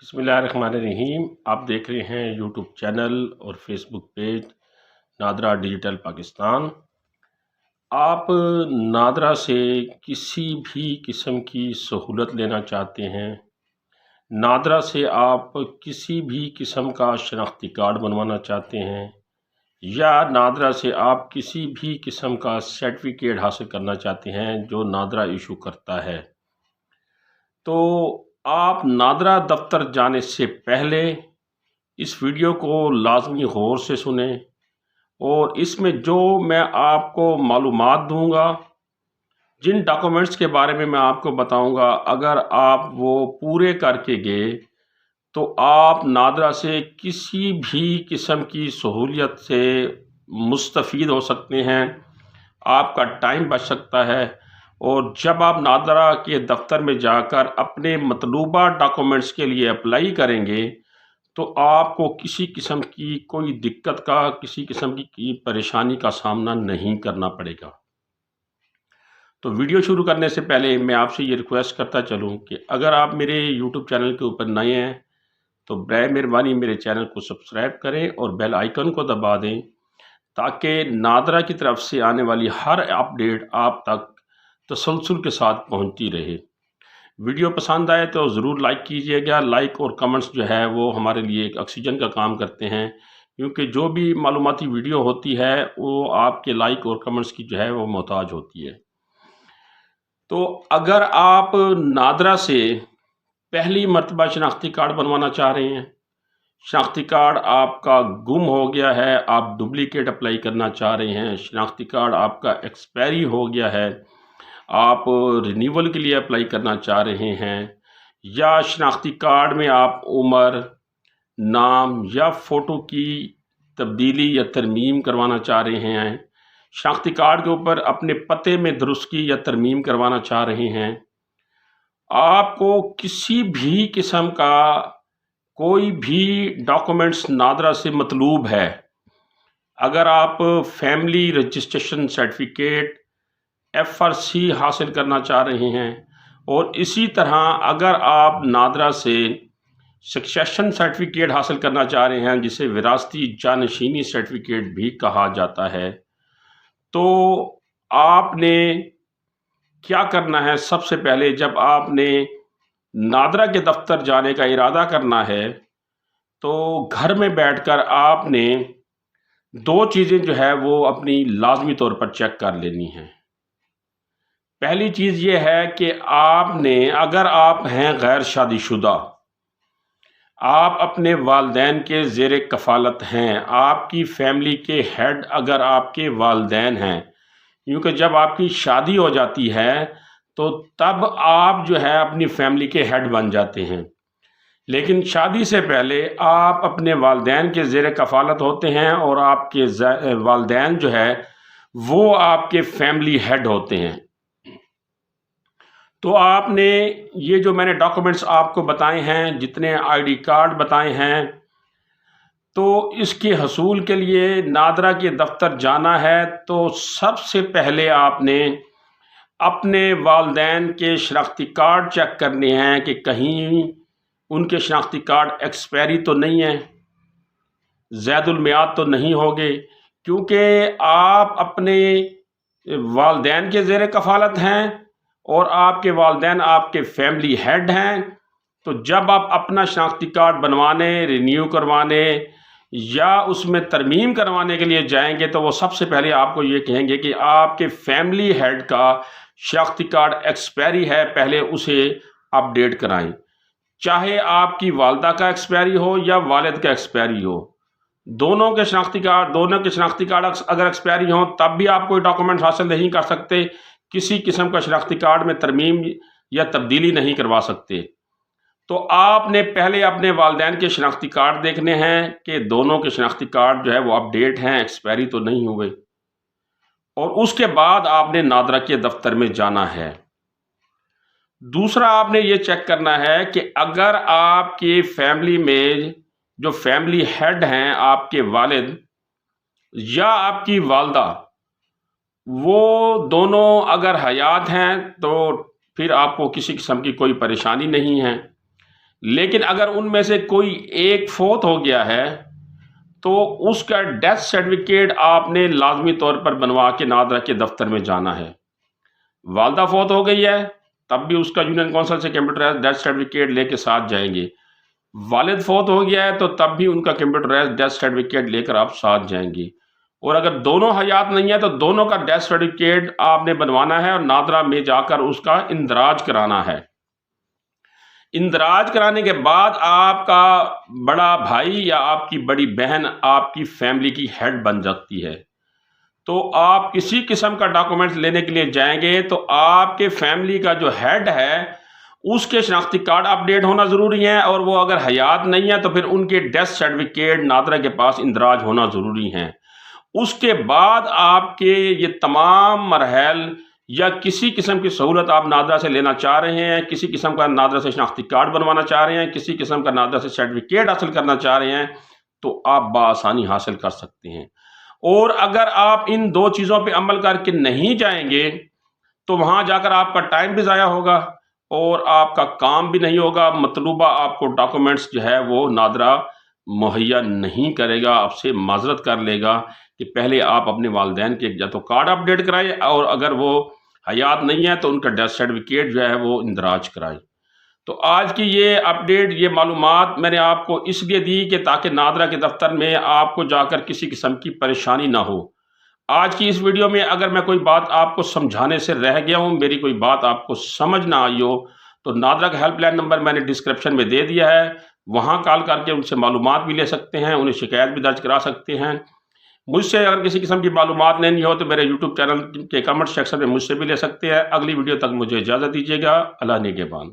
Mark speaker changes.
Speaker 1: بسم اللہ الرحمن الرحیم۔ آپ دیکھ رہے ہیں یوٹیوب چینل اور فیس بک پیج نادرا ڈیجیٹل پاکستان۔ آپ نادرا سے کسی بھی قسم کی سہولت لینا چاہتے ہیں، نادرا سے آپ کسی بھی قسم کا شناختی کارڈ بنوانا چاہتے ہیں، یا نادرا سے آپ کسی بھی قسم کا سرٹیفکیٹ حاصل کرنا چاہتے ہیں جو نادرا ایشو کرتا ہے، تو آپ نادرا دفتر جانے سے پہلے اس ویڈیو کو لازمی غور سے سنیں، اور اس میں جو میں آپ کو معلومات دوں گا، جن ڈاکومنٹس کے بارے میں آپ کو بتاؤں گا، اگر آپ وہ پورے کر کے گئے تو آپ نادرا سے کسی بھی قسم کی سہولیت سے مستفید ہو سکتے ہیں، آپ کا ٹائم بچ سکتا ہے، اور جب آپ نادرا کے دفتر میں جا کر اپنے مطلوبہ ڈاکومنٹس کے لیے اپلائی کریں گے تو آپ کو کسی قسم کی کوئی دقت کا، کسی قسم کی پریشانی کا سامنا نہیں کرنا پڑے گا۔ تو ویڈیو شروع کرنے سے پہلے میں آپ سے یہ ریکویسٹ کرتا چلوں کہ اگر آپ میرے یوٹیوب چینل کے اوپر نئے ہیں تو برائے مہربانی میرے چینل کو سبسکرائب کریں اور بیل آئیکن کو دبا دیں، تاکہ نادرا کی طرف سے آنے والی ہر اپڈیٹ آپ تک تسلسل کے ساتھ پہنچتی رہے۔ ویڈیو پسند آئے تو ضرور لائک کیجئے گا۔ لائک اور کمنٹس جو ہے وہ ہمارے لیے ایک آکسیجن کا کام کرتے ہیں، کیونکہ جو بھی معلوماتی ویڈیو ہوتی ہے وہ آپ کے لائک اور کمنٹس کی جو ہے وہ محتاج ہوتی ہے۔ تو اگر آپ نادرا سے پہلی مرتبہ شناختی کارڈ بنوانا چاہ رہے ہیں، شناختی کارڈ آپ کا گم ہو گیا ہے، آپ ڈپلیکیٹ اپلائی کرنا چاہ رہے ہیں، شناختی کارڈ آپ کا ایکسپائری ہو گیا ہے، آپ رینیول کے لیے اپلائی کرنا چاہ رہے ہیں، یا شناختی کارڈ میں آپ عمر، نام یا فوٹو کی تبدیلی یا ترمیم کروانا چاہ رہے ہیں، شناختی کارڈ کے اوپر اپنے پتے میں درستگی یا ترمیم کروانا چاہ رہے ہیں، آپ کو کسی بھی قسم کا کوئی بھی ڈاکومنٹس نادرا سے مطلوب ہے، اگر آپ فیملی رجسٹریشن سرٹیفکیٹ FRC حاصل کرنا چاہ رہے ہیں، اور اسی طرح اگر آپ نادرا سے سکسیشن سرٹیفکیٹ حاصل کرنا چاہ رہے ہیں، جسے وراثتی جانشینی سرٹیفکیٹ بھی کہا جاتا ہے، تو آپ نے کیا کرنا ہے؟ سب سے پہلے جب آپ نے نادرا کے دفتر جانے کا ارادہ کرنا ہے تو گھر میں بیٹھ کر آپ نے دو چیزیں جو ہے وہ اپنی لازمی طور پر چیک کر لینی ہیں۔ پہلی چیز یہ ہے کہ آپ نے، اگر آپ ہیں غیر شادی شدہ، آپ اپنے والدین کے زیر کفالت ہیں، آپ کی فیملی کے ہیڈ اگر آپ کے والدین ہیں، کیونکہ جب آپ کی شادی ہو جاتی ہے تو تب آپ جو ہے اپنی فیملی کے ہیڈ بن جاتے ہیں، لیکن شادی سے پہلے آپ اپنے والدین کے زیر کفالت ہوتے ہیں، اور آپ کے والدین جو ہے وہ آپ کے فیملی ہیڈ ہوتے ہیں۔ تو آپ نے یہ جو میں نے ڈاکومنٹس آپ کو بتائے ہیں، جتنے ID کارڈ بتائے ہیں، تو اس کے حصول کے لیے نادرا کے دفتر جانا ہے تو سب سے پہلے آپ نے اپنے والدین کے شناختی کارڈ چیک کرنے ہیں کہ کہیں ان کے شناختی کارڈ ایکسپائری تو نہیں ہیں، زید المیعاد تو نہیں ہوگے، کیونکہ آپ اپنے والدین کے زیر کفالت ہیں اور آپ کے والدین آپ کے فیملی ہیڈ ہیں، تو جب آپ اپنا شناختی کارڈ بنوانے، رینیو کروانے یا اس میں ترمیم کروانے کے لیے جائیں گے تو وہ سب سے پہلے آپ کو یہ کہیں گے کہ آپ کے فیملی ہیڈ کا شناختی کارڈ ایکسپائری ہے، پہلے اسے اپڈیٹ کرائیں، چاہے آپ کی والدہ کا ایکسپائری ہو یا والد کا ایکسپائری ہو، دونوں کے شناختی کارڈ اگر ایکسپائری ہوں تب بھی آپ کوئی ڈاکومنٹ حاصل نہیں کر سکتے، کسی قسم کا شناختی کارڈ میں ترمیم یا تبدیلی نہیں کروا سکتے۔ تو آپ نے پہلے اپنے والدین کے شناختی کارڈ دیکھنے ہیں کہ دونوں کے شناختی کارڈ جو ہے وہ اپڈیٹ ہیں، ایکسپائری تو نہیں ہوئے، اور اس کے بعد آپ نے نادرا کے دفتر میں جانا ہے۔ دوسرا آپ نے یہ چیک کرنا ہے کہ اگر آپ کی فیملی میں جو فیملی ہیڈ ہیں، آپ کے والد یا آپ کی والدہ، وہ دونوں اگر حیات ہیں تو پھر آپ کو کسی قسم کی کوئی پریشانی نہیں ہے، لیکن اگر ان میں سے کوئی ایک فوت ہو گیا ہے تو اس کا ڈیتھ سرٹیفکیٹ آپ نے لازمی طور پر بنوا کے نادرا کے دفتر میں جانا ہے۔ والدہ فوت ہو گئی ہے تب بھی اس کا یونین کونسل سے کمپیوٹرائز ڈیتھ سرٹیفکیٹ لے کے ساتھ جائیں گے۔ والد فوت ہو گیا ہے تو تب بھی ان کا کمپیوٹرائز ڈیتھ سرٹیفکیٹ لے کر آپ ساتھ جائیں گے، اور اگر دونوں حیات نہیں ہے تو دونوں کا ڈیتھ سرٹیفکیٹ آپ نے بنوانا ہے اور نادرا میں جا کر اس کا اندراج کرانا ہے۔ اندراج کرانے کے بعد آپ کا بڑا بھائی یا آپ کی بڑی بہن آپ کی فیملی کی ہیڈ بن جاتی ہے، تو آپ کسی قسم کا ڈاکومنٹس لینے کے لیے جائیں گے تو آپ کے فیملی کا جو ہیڈ ہے اس کے شناختی کارڈ اپڈیٹ ہونا ضروری ہے، اور وہ اگر حیات نہیں ہے تو پھر ان کے ڈیتھ سرٹیفکیٹ نادرا کے پاس اندراج ہونا ضروری ہے۔ اس کے بعد آپ کے یہ تمام مراحل یا کسی قسم کی سہولت آپ نادرا سے لینا چاہ رہے ہیں، کسی قسم کا نادرا سے شناختی کارڈ بنوانا چاہ رہے ہیں، کسی قسم کا نادرا سے سرٹیفکیٹ حاصل کرنا چاہ رہے ہیں، تو آپ بآسانی حاصل کر سکتے ہیں۔ اور اگر آپ ان دو چیزوں پہ عمل کر کے نہیں جائیں گے تو وہاں جا کر آپ کا ٹائم بھی ضائع ہوگا اور آپ کا کام بھی نہیں ہوگا، مطلوبہ آپ کو ڈاکومنٹس جو ہے وہ نادرا مہیا نہیں کرے گا، آپ سے معذرت کر لے گا کہ پہلے آپ اپنے والدین کے یا تو کارڈ اپڈیٹ کرائیں، اور اگر وہ حیات نہیں ہے تو ان کا ڈیتھ سرٹیفکیٹ جو ہے وہ اندراج کرائیں۔ تو آج کی یہ اپڈیٹ، یہ معلومات میں نے آپ کو اس لیے دی کہ تاکہ نادرا کے دفتر میں آپ کو جا کر کسی قسم کی پریشانی نہ ہو۔ آج کی اس ویڈیو میں اگر میں کوئی بات آپ کو سمجھانے سے رہ گیا ہوں، میری کوئی بات آپ کو سمجھ نہ آئی ہو، تو نادرا کا ہیلپ لائن نمبر میں نے ڈسکرپشن میں دے دیا ہے، وہاں کال کر کے ان سے معلومات بھی لے سکتے ہیں، انہیں شکایت بھی درج کرا سکتے ہیں۔ مجھ سے اگر کسی قسم کی معلومات لینی ہو تو میرے یوٹیوب چینل کے کمنٹ سیکشن میں مجھ سے بھی لے سکتے ہیں۔ اگلی ویڈیو تک مجھے اجازت دیجیے گا۔ اللہ نگہبان۔